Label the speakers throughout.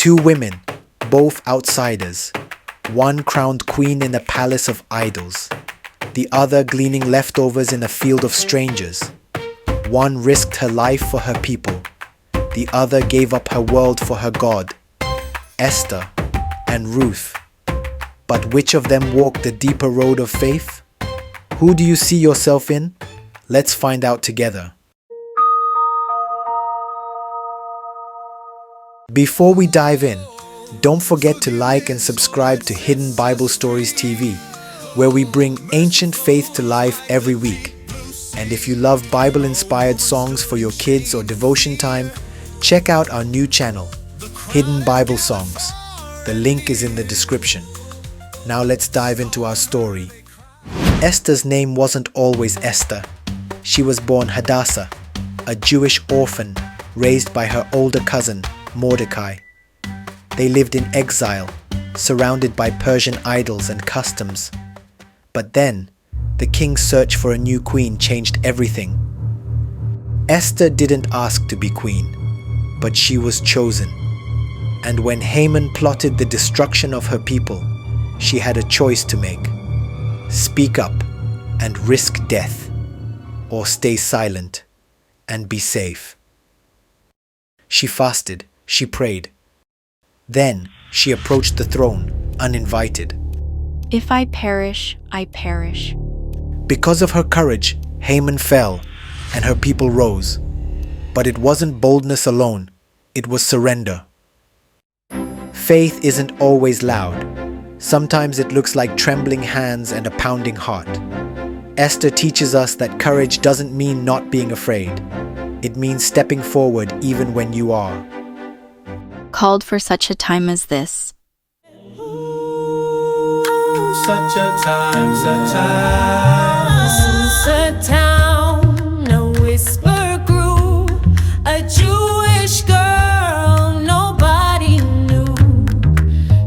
Speaker 1: Two women, both outsiders. One crowned queen in a palace of idols. The other gleaning leftovers in a field of strangers. One risked her life for her people. The other gave up her world for her God. Esther and Ruth. But which of them walked the deeper road of faith? Who do you see yourself in? Let's find out together. Before we dive in, don't forget to like and subscribe to Hidden Bible Stories TV, where we bring ancient faith to life every week. And if you love Bible-inspired songs for your kids or devotion time, check out our new channel, Hidden Bible Songs. The link is in the description. Now let's dive into our story. Esther's name wasn't always Esther. She was born Hadassah, a Jewish orphan raised by her older cousin, Mordecai. They lived in exile, surrounded by Persian idols and customs. But then, the king's search for a new queen changed everything. Esther didn't ask to be queen, but she was chosen. And when Haman plotted the destruction of her people, she had a choice to make. Speak up and risk death, or stay silent and be safe. She fasted, she prayed. Then she approached the throne, uninvited.
Speaker 2: If I perish, I perish.
Speaker 1: Because of her courage, Haman fell, and her people rose. But it wasn't boldness alone, it was surrender. Faith isn't always loud. Sometimes it looks like trembling hands and a pounding heart. Esther teaches us that courage doesn't mean not being afraid. It means stepping forward even when you are.
Speaker 2: Called for such a time as this.
Speaker 3: Such a time, such a town, a whisper grew, a Jewish girl nobody knew,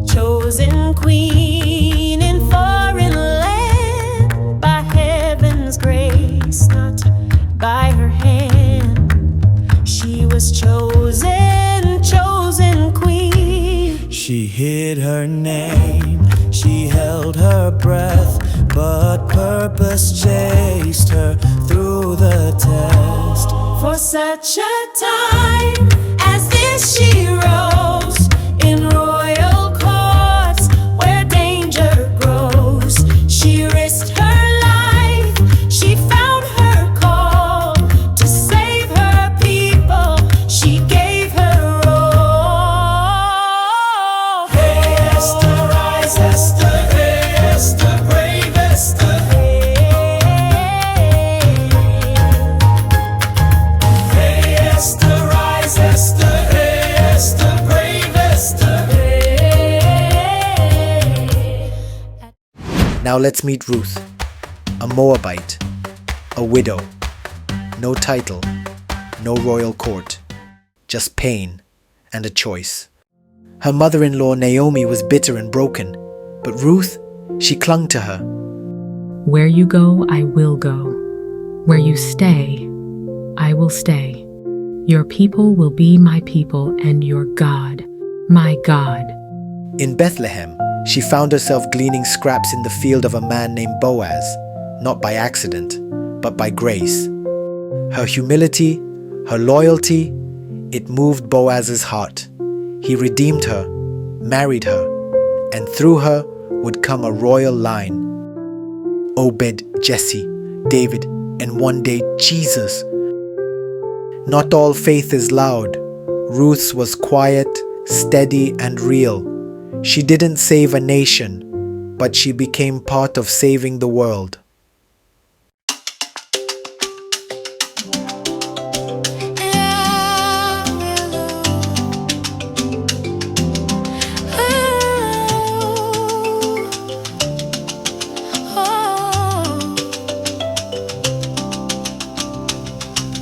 Speaker 3: chosen queen in foreign land, by heaven's grace, not by her hand. She was chosen queen. She hid her name, she held her breath, but purpose chased her through the test. For such a time as this she rose in royal courts where danger grows. She risked her life, she found her call to save her people. She gave her all. Hey Esther, rise Esther. Esther, brave Esther. Hey Esther, rise Esther. Hey Esther, brave Esther.
Speaker 1: Now let's meet Ruth, a Moabite, a widow. No title, no royal court, just pain and a choice. Her mother-in-law Naomi was bitter and broken, but Ruth, she clung to her.
Speaker 4: Where you go, I will go. Where you stay, I will stay. Your people will be my people, and your God, my God.
Speaker 1: In Bethlehem, she found herself gleaning scraps in the field of a man named Boaz, not by accident, but by grace. Her humility, her loyalty, it moved Boaz's heart. He redeemed her, married her, and through her would come a royal line. Obed, Jesse, David, and one day Jesus. Not all faith is loud. Ruth's was quiet, steady, and real. She didn't save a nation, but she became part of saving the world.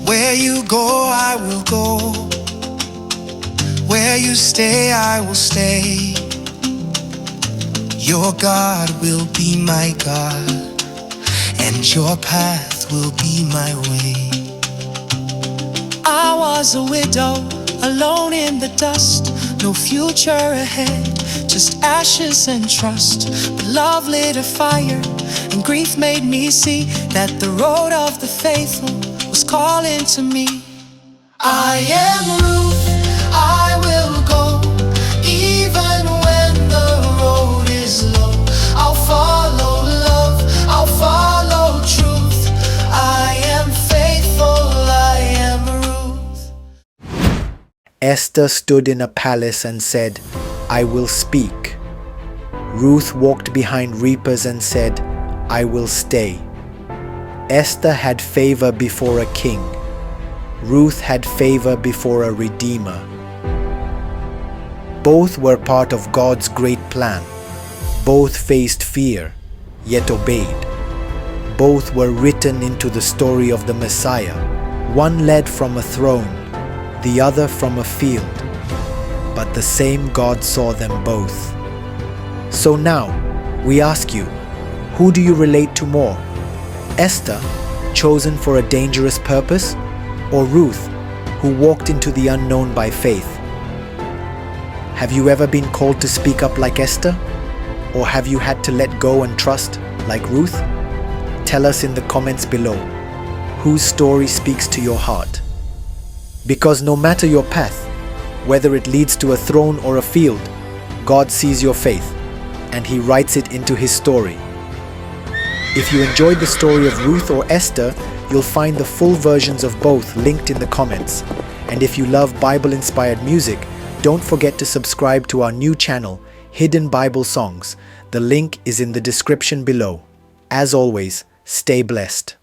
Speaker 5: Where you go, I will go. Where you stay, I will stay. Your God will be my God, and your path will be my way. I was a widow, alone in the dust, no future ahead, just ashes and trust. But love lit a fire, and grief made me see that the road of the faithful was calling to me. I am Ruth, I will go, even when the road is low. I'll follow love, I'll follow truth. I am faithful, I am Ruth.
Speaker 1: Esther stood in a palace and said, I will speak. Ruth walked behind reapers and said, I will stay. Esther had favor before a king. Ruth had favor before a redeemer. Both were part of God's great plan. Both faced fear, yet obeyed. Both were written into the story of the Messiah. One led from a throne, the other from a field. But the same God saw them both. So now, we ask you, who do you relate to more? Esther, chosen for a dangerous purpose, or Ruth, who walked into the unknown by faith? Have you ever been called to speak up like Esther? Or have you had to let go and trust like Ruth? Tell us in the comments below, whose story speaks to your heart? Because no matter your path, whether it leads to a throne or a field, God sees your faith, and He writes it into His story. If you enjoyed the story of Ruth or Esther, you'll find the full versions of both linked in the comments. And if you love Bible-inspired music, don't forget to subscribe to our new channel, Hidden Bible Songs. The link is in the description below. As always, stay blessed.